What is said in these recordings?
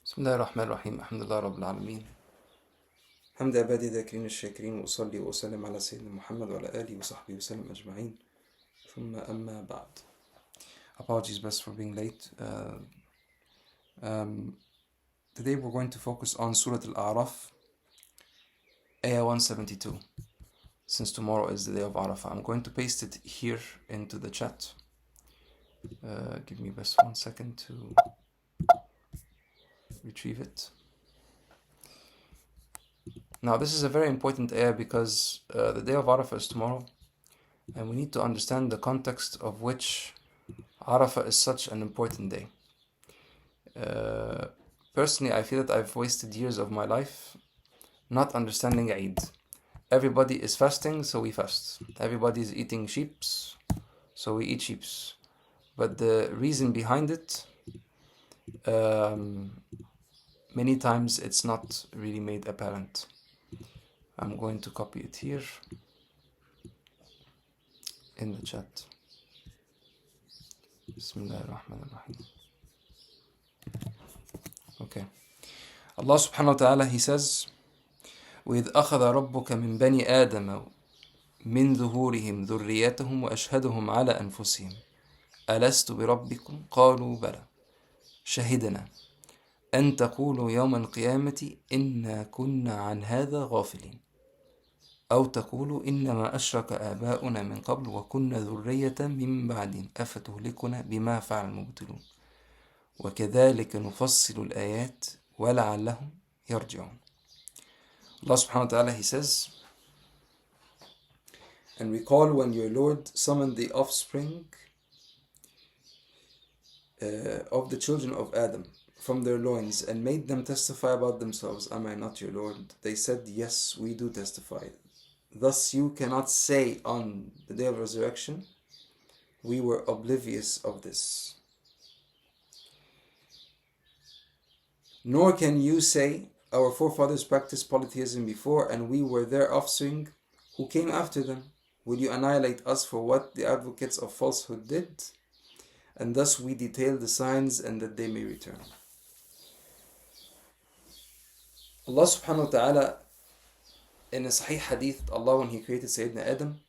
بسم الله الرحمن الرحيم. الحمد لله رب العالمين. حمد عبادي ذاكرين الشاكرين، وأصلي وأسلم على سيدنا محمد وعلى آله وصحبه وسلم أجمعين. ثم أما بعد. Apologies best for being late. Today we're going to focus on Surah Al-A'raf, Ayah 172. Since tomorrow is the day of Arafah, I'm going to paste it here into the chat. Give me best 1 second to retrieve it. Now this is a very important ayah because the day of Arafah is tomorrow, and we need to understand the context of which Arafah is such an important day. Personally, I feel that I've wasted years of my life not understanding Eid. Everybody is fasting, so we fast. Everybody is eating sheeps, so we eat sheeps. But the reason behind it, many times it's not really made apparent. I'm going to copy it here in the chat. Bismillah ar-Rahman ar-Rahim. Okay. Allah subhanahu wa ta'ala, He says, وَإِذْ أَخَذَ رَبُّكَ مِنْ بَنِي آدَمَ مِنْ ظُهُورِهِمْ ذُرِّيَّتَهُمْ وَأَشْهَدُهُمْ عَلَى أَنفُسِهِمْ أَلَسْتُ بِرَبِّكُمْ قَالُوا بَلَى شَهِدْنَا أَن تَقُولُوا يَوْمَ الْقِيَامَةِ إِنَّا كُنَّا عَنْ هَذَا غَافِلِينَ أو تقولوا إنما أشرك آباؤنا من قبل وكنا ذرية من بعدهم أفتهلكنا بما فعل المبطلون وكذلك نفصل الآيات ولعلهم يرجعون. Allah subhanahu wa ta'ala, He says, and recall when your Lord summoned the offspring of the children of Adam from their loins and made them testify about themselves, am I not your Lord? They said, yes, we do testify. Thus you cannot say on the day of resurrection, we were oblivious of this. Nor can you say, our forefathers practiced polytheism before and we were their offspring who came after them. Will you annihilate us for what the advocates of falsehood did? And thus we detail the signs and that they may return. Allah subhanahu wa ta'ala, in a Sahih Hadith, Allah, when He created Sayyidina Adam,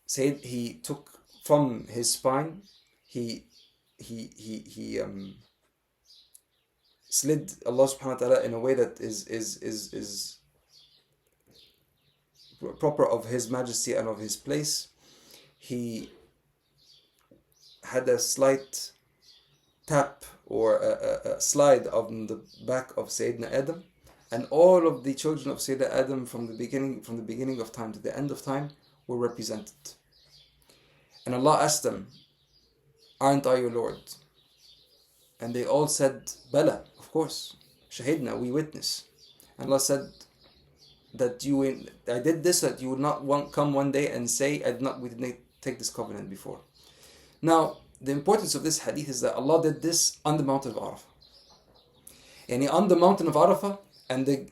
said He took from his spine, He slid Allah subhanahu wa ta'ala in a way that is proper of His majesty and of His place. He had a slight tap or a slide on the back of Sayyidina Adam, and all of the children of Sayyidina Adam from the beginning of time to the end of time were represented. And Allah asked them, aren't I your Lord? And they all said, Bala, of course. Shahidna, we witness. And Allah said that I did this, that you would not come one day and say, we didn't take this covenant before. Now, the importance of this hadith is that Allah did this on the mountain of Arafah. And on the mountain of Arafah, and the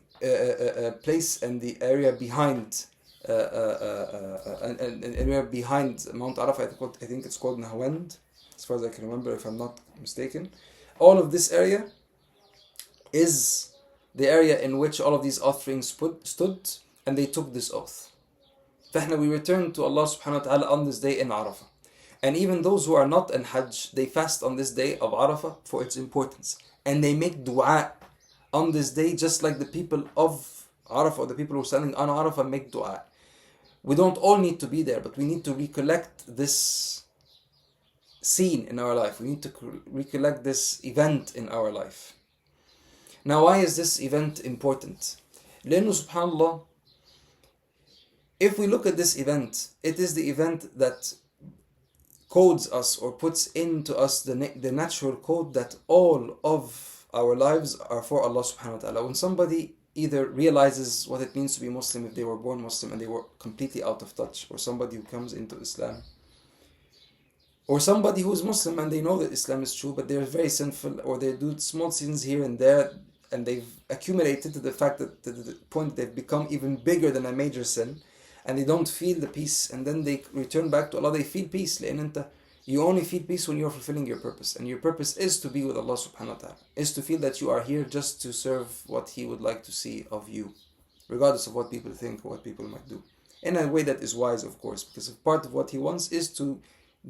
place and the area behind behind Mount Arafah, I think it's called Nahwand, as far as I can remember, if I'm not mistaken. All of this area is the area in which all of these offerings stood, and they took this oath. فإحنا, we return to Allah subhanahu wa ta'ala on this day in Arafah. And even those who are not in Hajj, they fast on this day of Arafah for its importance. And they make dua on this day, just like the people of Arafah, or the people who are standing on Arafah, make dua. We don't all need to be there, but we need to recollect this scene in our life. We need to recollect this event in our life. Now, why is this event important? لأنه subhanallah, if we look at this event, it is the event that codes us or puts into us the natural code that all of our lives are for Allah subhanahu wa ta'ala. When somebody either realizes what it means to be Muslim, if they were born Muslim and they were completely out of touch, or somebody who comes into Islam, or somebody who is Muslim and they know that Islam is true, but they're very sinful, or they do small sins here and there, and they've accumulated to the fact that to the point they've become even bigger than a major sin, and they don't feel the peace, and then they return back to Allah, they feel peace. لأن You only feel peace when you are fulfilling your purpose. And your purpose is to be with Allah subhanahu wa ta'ala. Is to feel that you are here just to serve what He would like to see of you. Regardless of what people think or what people might do. In a way that is wise, of course. Because part of what He wants is to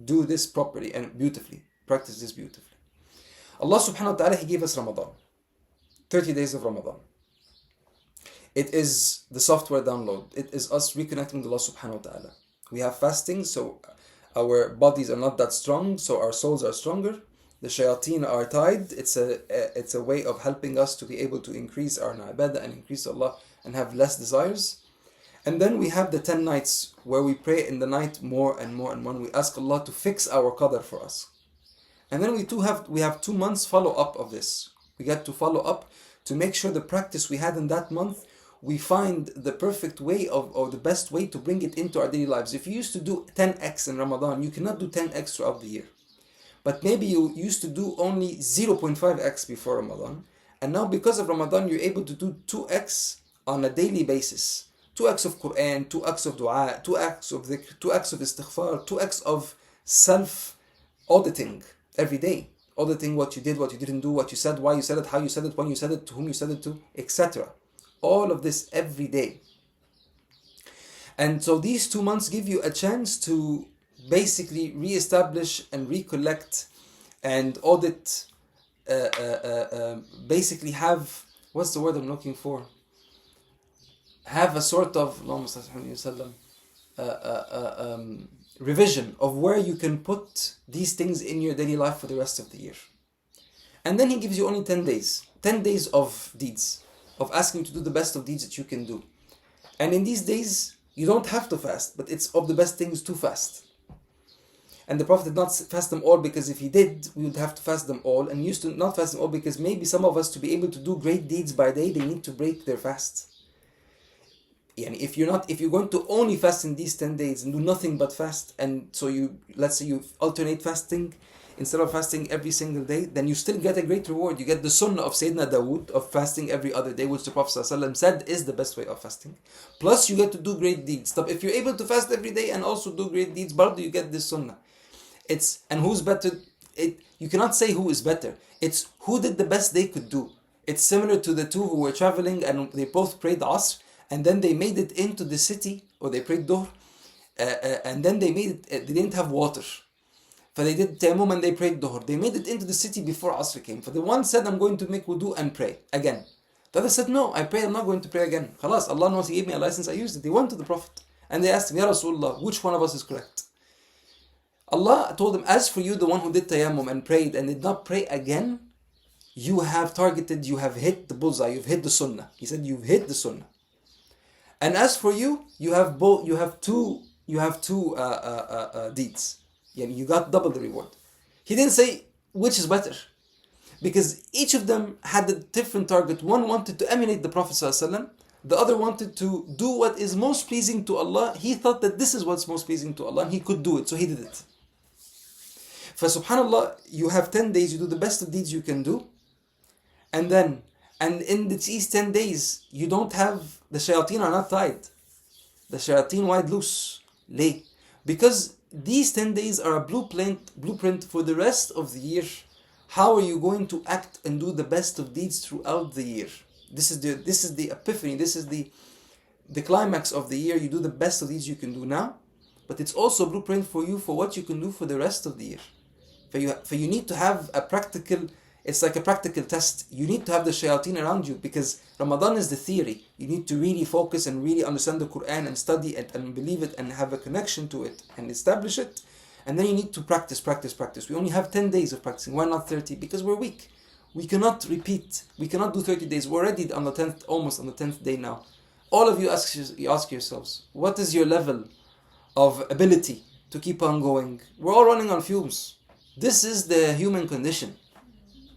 do this properly and beautifully. Practice this beautifully. Allah subhanahu wa ta'ala, He gave us Ramadan. 30 days of Ramadan. It is the software download. It is us reconnecting with Allah subhanahu wa ta'ala. We have fasting, so our bodies are not that strong, so our souls are stronger. The shayateen are tied. It's a way of helping us to be able to increase our ibadah and increase Allah and have less desires. And then we have the 10 nights where we pray in the night more and more and more. We ask Allah to fix our qadr for us. And then we have 2 months follow up of this. We get to follow up to make sure the practice we had in that month, we find the perfect way or the best way to bring it into our daily lives. If you used to do 10x in Ramadan, you cannot do 10x throughout the year. But maybe you used to do only 0.5x before Ramadan. And now because of Ramadan, you're able to do 2x on a daily basis. 2x of Quran, 2x of dua, 2x of dhikr, 2x of istighfar, 2x of self-auditing every day. Auditing what you did, what you didn't do, what you said, why you said it, how you said it, when you said it, to whom you said it to, etc. All of this every day. And so these 2 months give you a chance to basically re-establish and recollect and audit, basically have, what's the word I'm looking for? Have a sort of revision of where you can put these things in your daily life for the rest of the year. And then He gives you only 10 days. 10 days of deeds. Of asking you to do the best of deeds that you can do. And in these days, you don't have to fast, but it's of the best things to fast. And the Prophet did not fast them all because if he did, we would have to fast them all. And he used to not fast them all because maybe some of us, to be able to do great deeds by day, they need to break their fast. And if you're going to only fast in these 10 days and do nothing but fast, and so let's say you alternate fasting, instead of fasting every single day, then you still get a great reward. You get the sunnah of Sayyidina Dawood of fasting every other day, which the Prophet ﷺ said is the best way of fasting. Plus you get to do great deeds. So if you're able to fast every day and also do great deeds, but you get this sunnah. And who's better? You cannot say who is better. It's who did the best they could do. It's similar to the two who were traveling and they both prayed Asr, and then they made it into the city, or they prayed Dhuhr, and then they didn't have water. For they did tayammum and they prayed Dhuhr. They made it into the city before Asr came. For the one said, I'm going to make wudu and pray again. The other said, no, I prayed, I'm not going to pray again. Khalas, Allah knows He gave me a license, I used it. They went to the Prophet and they asked him, Ya Rasulullah, which one of us is correct? Allah told him, as for you, the one who did tayammum and prayed and did not pray again, you have targeted, you have hit the bullseye, you've hit the sunnah. He said, you've hit the sunnah. And as for you, you have two deeds. You got double the reward. He didn't say which is better, because each of them had a different target. One wanted to emulate the Prophet ﷺ, the other wanted to do what is most pleasing to Allah. He thought that this is what's most pleasing to Allah and he could do it, so he did it. For subhanallah, you have 10 days, you do the best of deeds you can do, and in these 10 days, you don't have, the shayateen are not tied. The shayateen wide loose. Lay. Because these 10 days are a blueprint for the rest of the year. How are you going to act and do the best of deeds throughout the year? This is the epiphany, this is the climax of the year. You do the best of deeds you can do now, but it's also a blueprint for you for what you can do for the rest of the year. For you need to have a practical, it's like a practical test. You need to have the shayateen around you, because Ramadan is the theory. You need to really focus and really understand the Quran and study it and believe it and have a connection to it and establish it. And then you need to practice. We only have 10 days of practicing. Why not 30? Because we're weak. We cannot repeat. We cannot do 30 days. We're already on the 10th, almost on the 10th day now. All of you ask yourselves, what is your level of ability to keep on going? We're all running on fumes. This is the human condition.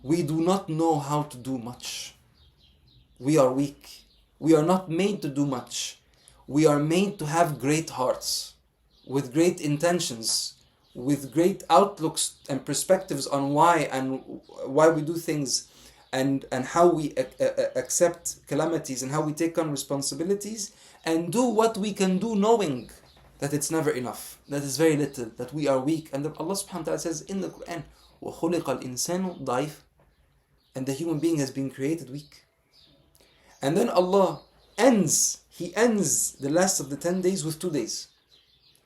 We do not know how to do much. We are weak. We are not made to do much. We are made to have great hearts, with great intentions, with great outlooks and perspectives on why we do things, and how we accept calamities and how we take on responsibilities and do what we can do knowing. that it's never enough, that is very little, that we are weak. And Allah subhanahu wa ta'ala says in the Quran, وَخُلِقَ الْإِنسَانُ ضَعِيفٌ, and the human being has been created weak. And then Allah He ends the last of the 10 days with 2 days.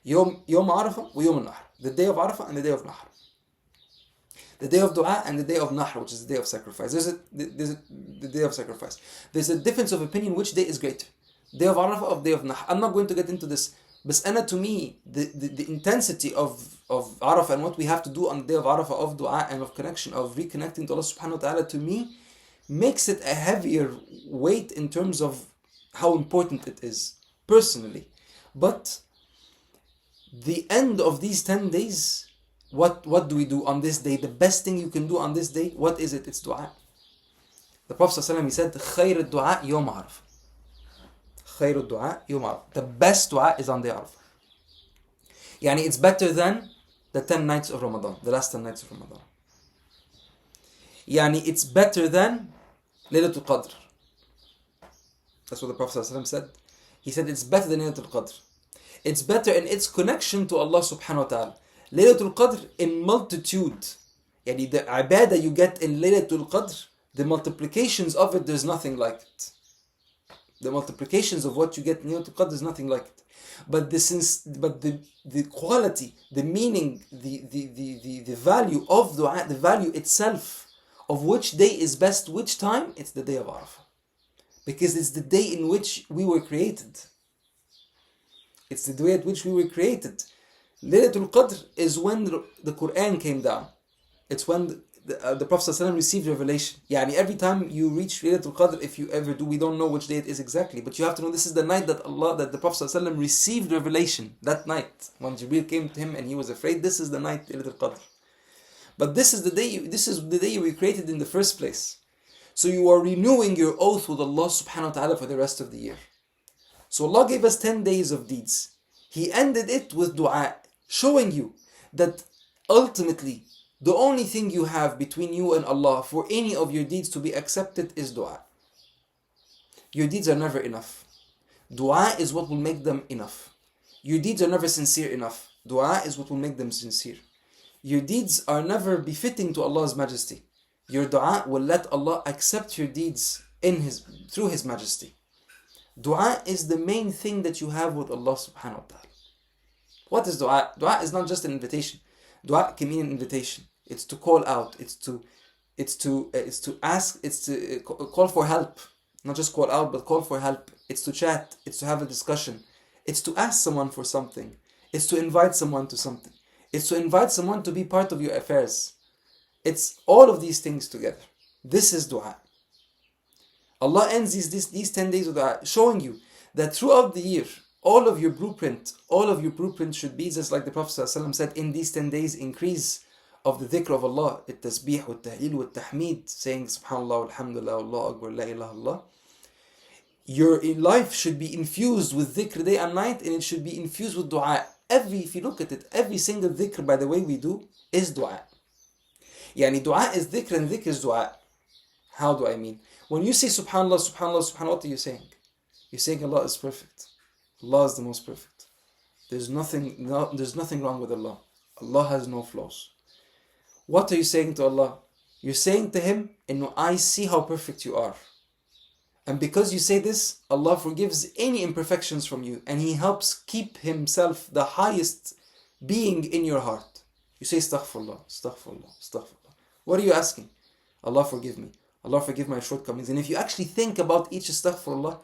Yom Arafah wa Yom al-Nahr. The day of Arafah and the day of Nahr. The day of Dua and the day of Nahr, which is the day of sacrifice. The day of sacrifice. There's a difference of opinion which day is greater. Day of Arafah or day of Nahr. I'm not going to get into this. But to me, the intensity of Arafah and what we have to do on the day of Arafah, of Dua and of connection, of reconnecting to Allah subhanahu wa ta'ala, to me, makes it a heavier weight in terms of how important it is, personally. But the end of these 10 days, what do we do on this day? The best thing you can do on this day, what is it? It's dua. The Prophet ﷺ, he said, خير الدعاء يوم عرفة. خير الدعاء يوم عرفة. The best dua is on the Arafah. Yani it's better than the 10 nights of Ramadan, the last 10 nights of Ramadan. Yani it's better than Laylatul Qadr. That's what the Prophet ﷺ said. He said it's better than Laylatul Qadr. It's better in its connection to Allah subhanahu wa ta'ala. Laylatul Qadr in multitude. Yani the ibadah you get in Laylatul Qadr, the multiplications of it, there's nothing like it. The multiplications of what you get in Laylatul Qadr is nothing like it. But the quality, the meaning, the value of dua, the value itself of which day is best, which time, it's the day of Arafah. Because it's the day in which we were created. It's the day at which we were created. Laylatul Qadr is when the Quran came down. It's when the Prophet ﷺ received revelation. Yani every time you reach Laylatul Qadr, if you ever do, we don't know which day it is exactly, but you have to know this is the night that the Prophet ﷺ received revelation. That night, when Jibreel came to him and he was afraid, this is the night Laylatul Qadr. But this is the day you were created in the first place. So you are renewing your oath with Allah subhanahu wa ta'ala for the rest of the year. So Allah gave us 10 days of deeds. He ended it with dua, showing you that ultimately the only thing you have between you and Allah for any of your deeds to be accepted is dua. Your deeds are never enough. Dua is what will make them enough. Your deeds are never sincere enough. Dua is what will make them sincere. Your deeds are never befitting to Allah's majesty. Your dua will let Allah accept your deeds through His majesty. Dua is the main thing that you have with Allah subhanahu wa ta'ala. What is dua? Dua is not just an invitation. Dua can mean an invitation. It's to call out. It's to ask. It's to call for help. Not just call out, but call for help. It's to chat. It's to have a discussion. It's to ask someone for something. It's to invite someone to something. It's to invite someone to be part of your affairs. It's all of these things together. This is dua. Allah ends these 10 days of dua, showing you that throughout the year, all of your blueprint should be just like the Prophet ﷺ said, in these 10 days, increase of the dhikr of Allah, التسبيح والتهليل والتحميد, saying subhanallah, alhamdulillah, Allah akbar, la ilaha illallah. Your life should be infused with dhikr day and night, and it should be infused with dua. If you look at it, every single dhikr, by the way we do, is dua. Yani dua is dhikr and dhikr is dua. How do I mean? When you say subhanallah, subhanallah, subhanallah, what are you saying? You're saying Allah is perfect. Allah is the most perfect. There's nothing wrong with Allah. Allah has no flaws. What are you saying to Allah? You're saying to Him, I see how perfect you are. And because you say this, Allah forgives any imperfections from you, and He helps keep Himself the highest being in your heart. You say astaghfirullah, astaghfirullah, astaghfirullah. What are you asking? Allah forgive me. Allah forgive my shortcomings. And if you actually think about each astaghfirullah,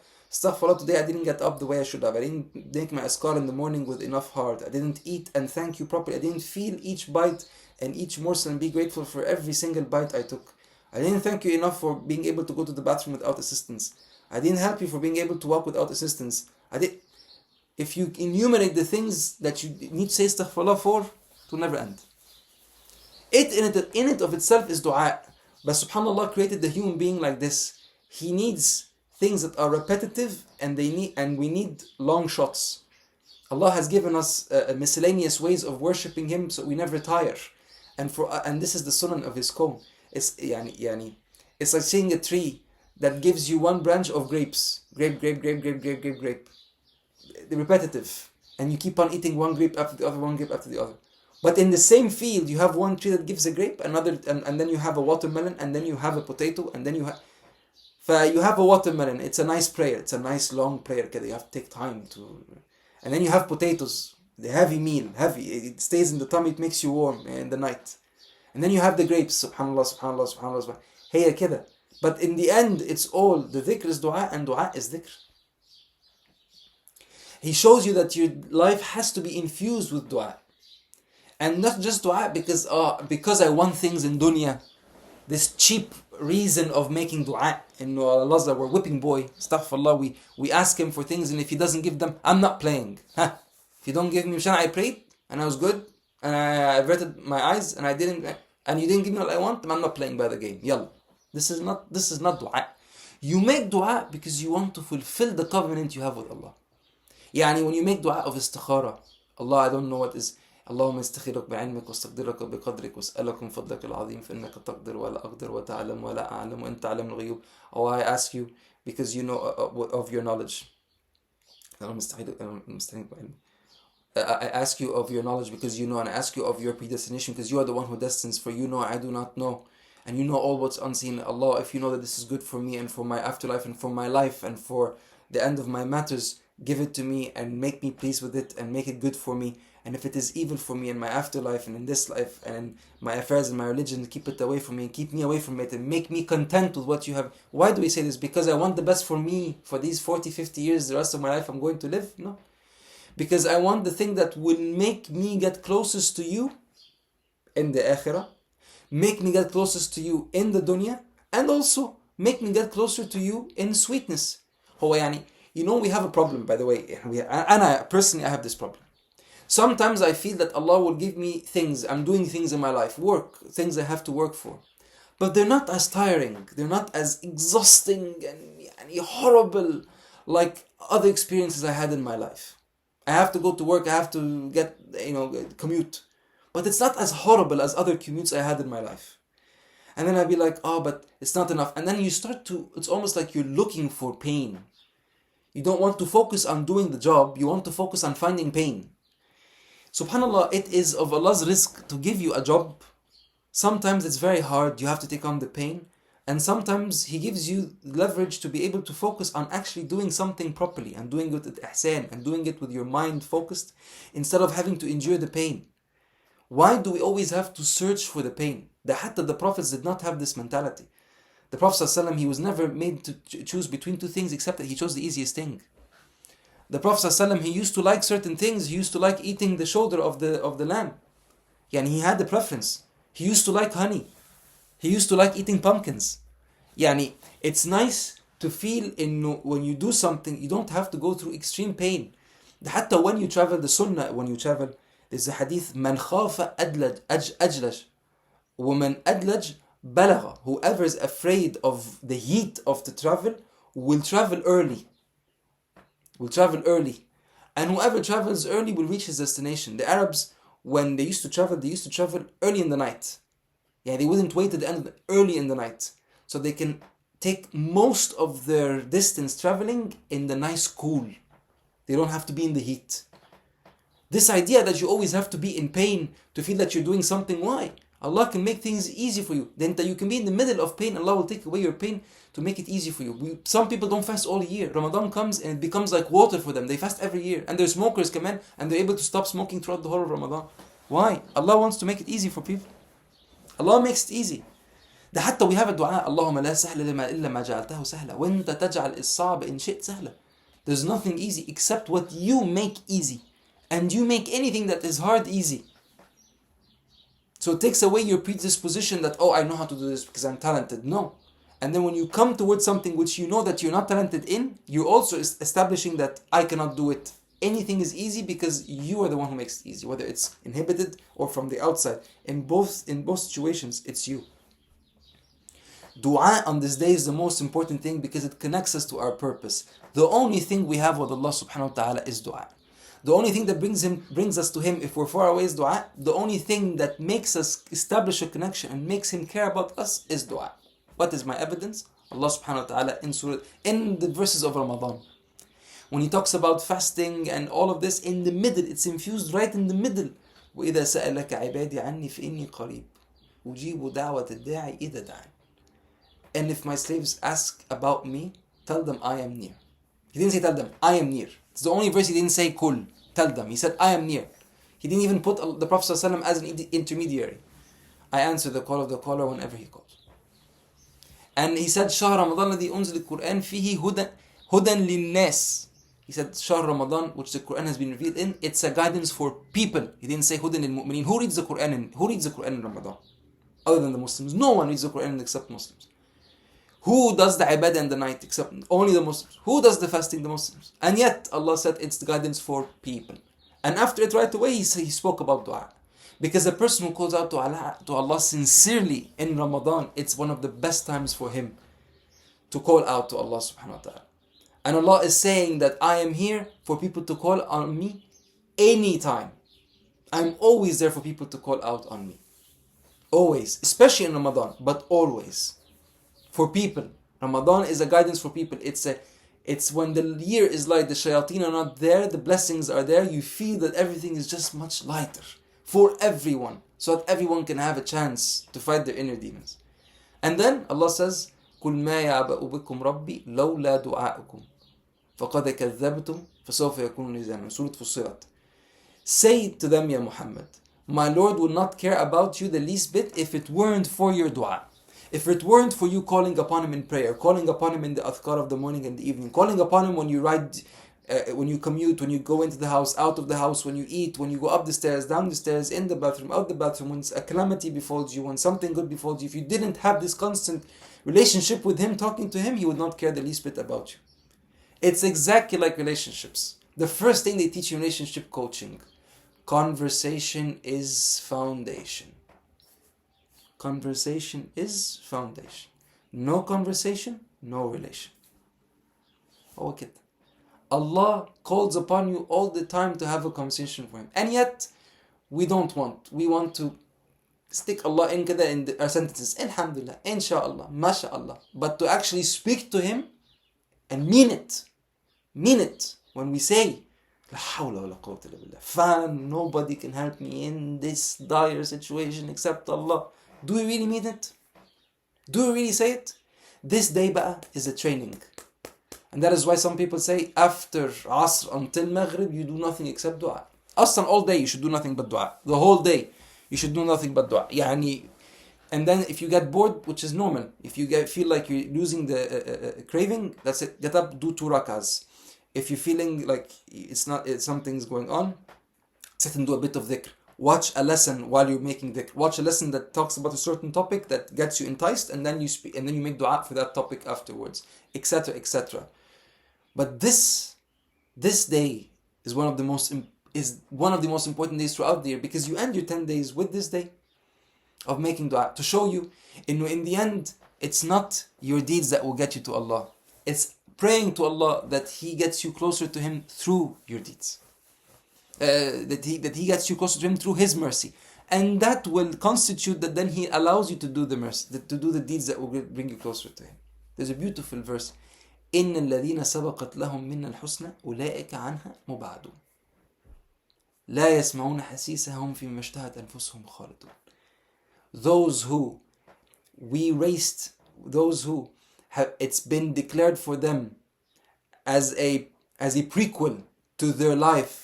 today I didn't get up the way I should have. I didn't make my askar in the morning with enough heart. I didn't eat and thank you properly. I didn't feel each bite and each morsel and be grateful for every single bite I took. I didn't thank you enough for being able to go to the bathroom without assistance. I didn't help you for being able to walk without assistance. If you enumerate the things that you need to say astaghfirullah for, it will never end. In it of itself is dua. But subhanallah created the human being like this. He needs things that are repetitive, and we need long shots. Allah has given us miscellaneous ways of worshipping Him, so we never tire. And this is the sunnah of His kawn. It's like seeing a tree that gives you one branch of grapes. Grape. The repetitive. and you keep on eating one grape after the other, one grape after the other. But in the same field, you have one tree that gives a grape, another, and then you have a watermelon, and then you have a potato, and then you have... You have a watermelon, it's a nice prayer, it's a nice long prayer, you have to take time to... And then you have potatoes, the heavy meal, heavy, it stays in the tummy, it makes you warm in the night. And then you have the grapes, subhanallah, subhanallah, subhanallah, hey, kida. But in the end, it's all, the dhikr is dua, and dua is dhikr. He shows you that your life has to be infused with dua. And not just dua because I want things in dunya. This cheap reason of making dua. In Allah's we're whipping boy. Astaghfirullah. We ask him for things, and if he doesn't give them, I'm not playing. If you don't give me, I prayed and I was good and I averted my eyes and you didn't give me what I want, I'm not playing by the game. Yalla. This is not dua. You make dua because you want to fulfill the covenant you have with Allah. يعني when you make dua of istikhara, Allah, I don't know what is. اللهم استخيرك بعلمك واستقدرك بقدرك واسألك من فضلك العظيم فإنك تقدر ولا أقدر وتعلم ولا أعلم وأنت تعلم الغيوب. Oh, I ask you because you know of your knowledge. اللهم استخيرك بعلمك. I ask you of your knowledge because you know, and I ask you of your predestination because you are the one who destines, for you know I do not know, and you know all what's unseen. Allah, if you know that this is good for me and for my afterlife and for my life and for the end of my matters, give it to me and make me pleased with it and make it good for me. And if it is evil for me in my afterlife and in this life and in my affairs and my religion, keep it away from me and keep me away from it and make me content with what you have. Why do we say this? Because I want the best for me for these 40, 50 years, the rest of my life I'm going to live? No. Because I want the thing that will make me get closest to you in the akhirah, make me get closest to you in the dunya, and also make me get closer to you in sweetness. You know, we have a problem, by the way, and I personally have this problem. Sometimes I feel that Allah will give me things, I'm doing things in my life, work, things I have to work for. But they're not as tiring, they're not as exhausting and horrible like other experiences I had in my life. I have to go to work, I have to commute. But it's not as horrible as other commutes I had in my life. And then I'd be like, but it's not enough. And then you it's almost like you're looking for pain. You don't want to focus on doing the job, you want to focus on finding pain. SubhanAllah, it is of Allah's rizq to give you a job. Sometimes it's very hard, you have to take on the pain. And sometimes He gives you leverage to be able to focus on actually doing something properly and doing it with ihsan and doing it with your mind focused instead of having to endure the pain. Why do we always have to search for the pain? The Prophets did not have this mentality. The Prophet ﷺ, he was never made to choose between two things except that he chose the easiest thing. The Prophet ﷺ, he used to like certain things. He used to like eating the shoulder of the lamb. He had the preference. He used to like honey. He used to like eating pumpkins. It's nice to feel when you do something, you don't have to go through extreme pain. Hatta when you travel, the sunnah, when you travel, there's a hadith, من خاف أجلج ومن أدلج بلغ. Whoever is afraid of the heat of the travel will travel early. And whoever travels early will reach his destination. The Arabs, when they used to travel early in the night. They wouldn't wait at the end, early in the night. So they can take most of their distance traveling in the nice cool. They don't have to be in the heat. This idea that you always have to be in pain to feel that you're doing something, why? Allah can make things easy for you. Then you can be in the middle of pain, Allah will take away your pain to make it easy for you. Some people don't fast all year. Ramadan comes and it becomes like water for them. They fast every year. And their smokers come in and they're able to stop smoking throughout the whole of Ramadan. Why? Allah wants to make it easy for people. Allah makes it easy. حتى we have a dua, اللهم لا سهل إلا ما جعلته سهلا وأنت تجعل الصعب إن شئت سهلا. There's nothing easy except what you make easy. And you make anything that is hard easy. So it takes away your predisposition that, I know how to do this because I'm talented. No. And then when you come towards something which you know that you're not talented in, you're also establishing that I cannot do it. Anything is easy because you are the one who makes it easy, whether it's inhibited or from the outside. In both situations, it's you. Dua on this day is the most important thing because it connects us to our purpose. The only thing we have with Allah subhanahu wa ta'ala is dua. The only thing that brings us to Him if we're far away is dua. The only thing that makes us establish a connection and makes Him care about us is dua. What is my evidence? Allah subhanahu wa ta'ala in the verses of Ramadan. When he talks about fasting and all of this, in the middle, it's infused right in the middle. وإذا سألك عبادي عني فإني قريب أجيب دعوة الداعي إذا دعاني. And if my slaves ask about me, tell them I am near. He didn't say tell them, I am near. It's the only verse he didn't say kul, tell them. He said I am near. He didn't even put the Prophet ﷺ as an intermediary. I answer the call of the caller whenever he calls. And he said شهر رمضان الذي أنزل القرآن فيه هدى للناس. He said شهر Ramadan, which the Quran has been revealed in, it's a guidance for people. He didn't say هدى للمؤمنين. Who reads the Quran in Ramadan? Other than the Muslims. No one reads the Quran except Muslims. Who does the ibadah in the night except only the Muslims? Who does the fasting? The Muslims. And yet Allah said it's the guidance for people. And after it right away he spoke about dua. Because a person who calls out to Allah sincerely in Ramadan, it's one of the best times for him to call out to Allah subhanahu wa ta'ala. And Allah is saying that I am here for people to call on me anytime. I'm always there for people to call out on me. Always. Especially in Ramadan, but always. For people. Ramadan is a guidance for people. It's when the year is light, the shayateen are not there, the blessings are there, you feel that everything is just much lighter for everyone, so that everyone can have a chance to fight their inner demons. And then Allah says, قُلْ مَا يَعْبَأُ بِكُمْ رَبِّي لَوْلَا دُعَاءُكُمْ فَقَدْ كَذَّبْتُمْ فَسَوْفَ يَكُونُ لِزَامًا. Surah Fussilat. Say to them, Ya Muhammad, my Lord will not care about you the least bit if it weren't for your dua. If it weren't for you calling upon Him in prayer, calling upon Him in the adhkar of the morning and the evening, calling upon Him when you ride, when you commute, when you go into the house, out of the house, when you eat, when you go up the stairs, down the stairs, in the bathroom, out the bathroom, when a calamity befalls you, when something good befalls you, if you didn't have this constant relationship with Him, talking to Him, He would not care the least bit about you. It's exactly like relationships. The first thing they teach you in relationship coaching, conversation is foundation. Conversation is foundation. No conversation, no relation. Oh, kid. Allah calls upon you all the time to have a conversation for Him. And yet, we don't want. We want to stick Allah in our sentences. Alhamdulillah, inshallah, mashallah. But to actually speak to Him and mean it. Mean it. When we say, La hawla wa la quwwata illa billah. Fan, nobody can help me in this dire situation except Allah. Do we really mean it? Do we really say it? This day ba'ah is a training. And that is why some people say after Asr until Maghrib you do nothing except dua. Aslan all day you should do nothing but dua. The whole day you should do nothing but dua. And then if you get bored, which is normal, if you feel like you're losing the craving, that's it. Get up, do 2 rakahs. If you're feeling like something's going on, sit and do a bit of dhikr. Watch a lesson while you're making dhikr. Watch a lesson that talks about a certain topic that gets you enticed, and then you speak, and then you make dua for that topic afterwards, etc., etc. But this day is one of the most important days throughout the year, because you end your 10 days with this day of making dua to show you, in the end, it's not your deeds that will get you to Allah. It's praying to Allah that He gets you closer to Him through your deeds. That he gets you closer to Him through His mercy, and that will constitute that then He allows you to do the mercy, to do the deeds that will bring you closer to Him. There's a beautiful verse, إِنَّ الَّذِينَ سَبَقَتْ لَهُم مِّنَّ الْحُسْنَى أُولَٰئِكَ عَنْهَا مُبْعَدُونَ لَا يَسْمَعُونَ حَسِيسَهُمْ فِيمَا اشْتَهَتْ أَنفُسُهُمْ خَالِدُونَ. Those who it's been declared for them as a prequel to their life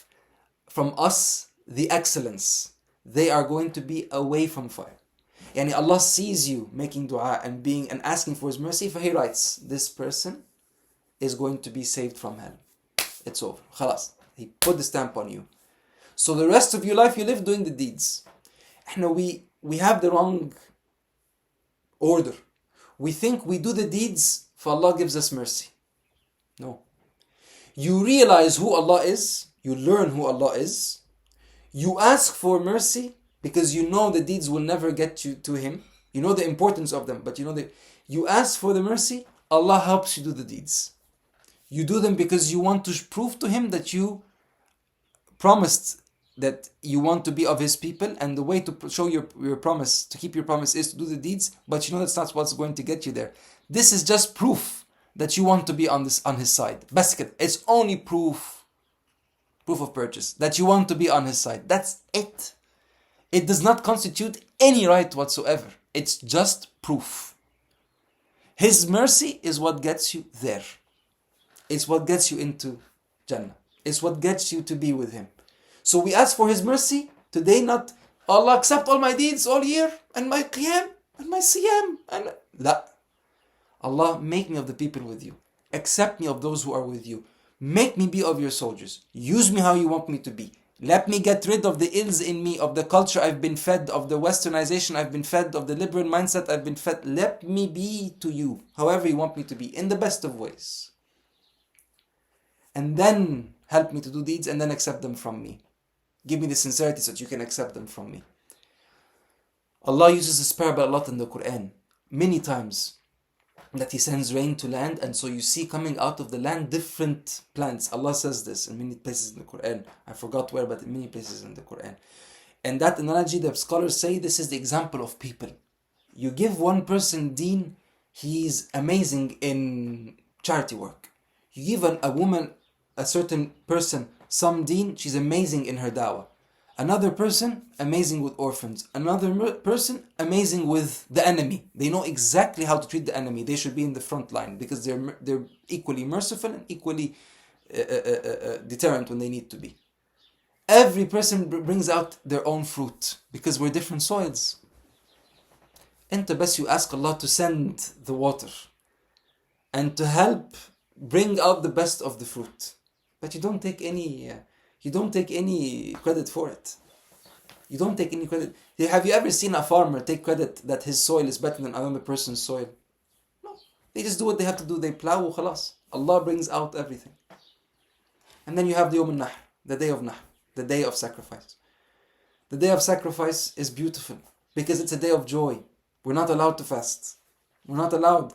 from us, the excellence, they are going to be away from fire. Yani Allah sees you making dua and asking for His mercy, for He writes, this person is going to be saved from hell. It's over. Khalas. He put the stamp on you. So the rest of your life you live doing the deeds. We have the wrong order. We think we do the deeds for Allah gives us mercy. No. You realize who Allah is. You learn who Allah is. You ask for mercy because you know the deeds will never get you to Him. You know the importance of them, but you ask for the mercy. Allah helps you do the deeds. You do them because you want to prove to Him that you promised that you want to be of His people, and the way to show your promise, to keep your promise, is to do the deeds, but you know that's not what's going to get you there. This is just proof that you want to be on his side. Basket. It's only proof of purchase that you want to be on his side. That's it. It does not constitute any right whatsoever. It's just proof. His mercy is what gets you there. It's what gets you into Jannah. It's what gets you to be with him. So we ask for his mercy today, not Allah accept all my deeds all year and my qiyam and my siyam. And la. Allah, make me of the people with you. Accept me of those who are with you. Make me be of your soldiers. Use me how you want me to be. Let me get rid of the ills in me, of the culture I've been fed, of the westernization I've been fed, of the liberal mindset I've been fed. Let me be to you, however you want me to be, in the best of ways. And then help me to do deeds and then accept them from me. Give me the sincerity so that you can accept them from me. Allah uses this parable a lot in the Quran. Many times. That he sends rain to land, and so you see coming out of the land different plants. Allah says this in many places in the Quran. I forgot where, but in many places in the Quran. And that analogy, the scholars say, this is the example of people. You give one person deen, he's amazing in charity work. You give a woman, a certain person, some deen, she's amazing in her dawah. Another person, amazing with orphans. Another person, amazing with the enemy. They know exactly how to treat the enemy. They should be in the front line because they're equally merciful and equally deterrent when they need to be. Every person brings out their own fruit because we're different soils. Enta bas you ask Allah to send the water and to help bring out the best of the fruit. But you don't take any credit for it. You don't take any credit. Have you ever seen a farmer take credit that his soil is better than another person's soil? No. They just do what they have to do. They plow, khalas. Allah brings out everything. And then you have the Yawm al-Nahr, the day of Nahr, the day of sacrifice. The day of sacrifice is beautiful because it's a day of joy. We're not allowed to fast. We're not allowed.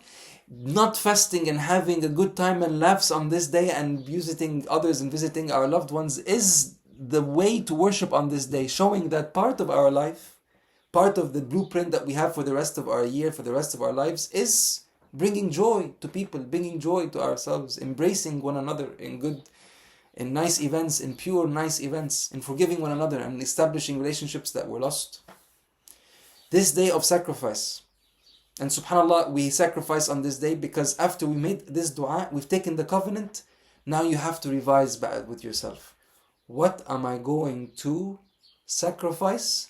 Not fasting and having a good time and laughs on this day and visiting others and visiting our loved ones is the way to worship on this day, showing that part of our life, part of the blueprint that we have for the rest of our year, for the rest of our lives, is bringing joy to people, bringing joy to ourselves, embracing one another in nice events, in pure nice events, in forgiving one another and establishing relationships that were lost. This day of sacrifice. And subhanAllah, we sacrifice on this day because after we made this dua, we've taken the covenant. Now you have to revise with yourself. What am I going to sacrifice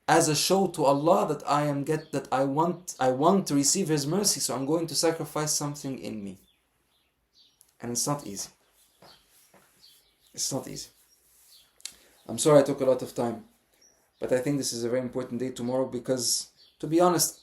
as a show to Allah that I want to receive His mercy, so I'm going to sacrifice something in me. And it's not easy. It's not easy. I'm sorry I took a lot of time, but I think this is a very important day tomorrow because, to be honest,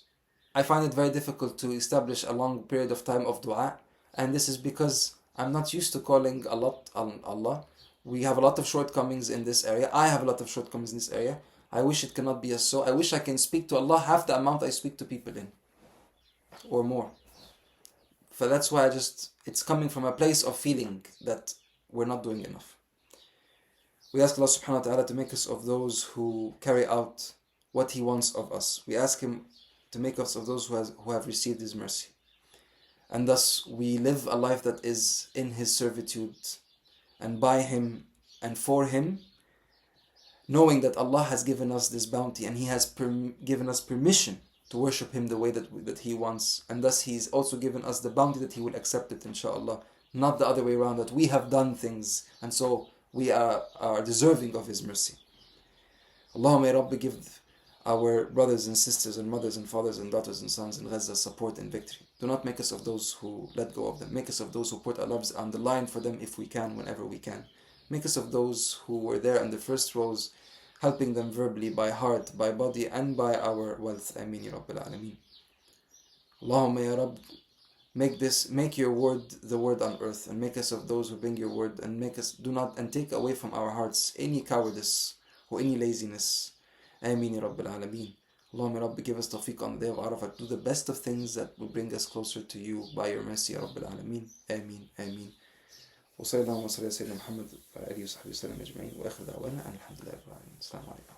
I find it very difficult to establish a long period of time of dua, and this is because I'm not used to calling a lot on Allah. We have a lot of shortcomings in this area. I have a lot of shortcomings in this area. I wish it cannot be as so. I wish I can speak to Allah half the amount I speak to people in, or more. So that's why it's coming from a place of feeling that we're not doing enough. We ask Allah subhanahu wa ta'ala to make us of those who carry out what He wants of us. We ask Him to make us of those who have received His mercy. And thus we live a life that is in His servitude and by Him and for Him, knowing that Allah has given us this bounty and He has given us permission to worship Him the way that He wants. And thus He's also given us the bounty that He will accept it, inshaAllah. Not the other way around, that we have done things and so we are deserving of His mercy. Allahumma ya Rabbi, give our brothers and sisters and mothers and fathers and daughters and sons in Gaza support and victory. Do not make us of those who let go of them. Make us of those who put our lives on the line for them if we can, whenever we can. Make us of those who were there in the first rows, helping them verbally, by heart, by body, and by our wealth. Ameen ya Rabbil Alameen. Allahumma ya Rabb, make your word the word on earth, and make us of those who bring your word, and take away from our hearts any cowardice or any laziness. Ameen ya Rabbil Alameen. Allahumma Rabbi, give us tawfiq on the day of Arafah. Do the best of things that will bring us closer to you by your mercy, ya Rabbil Alameen. Ameen. Ameen. وصلى الله وسلم على سيدنا محمد وعلى آله وصحبه وسلم أجمعين وآخر دعوانا أن الحمد لله رب العالمين. السلام عليكم.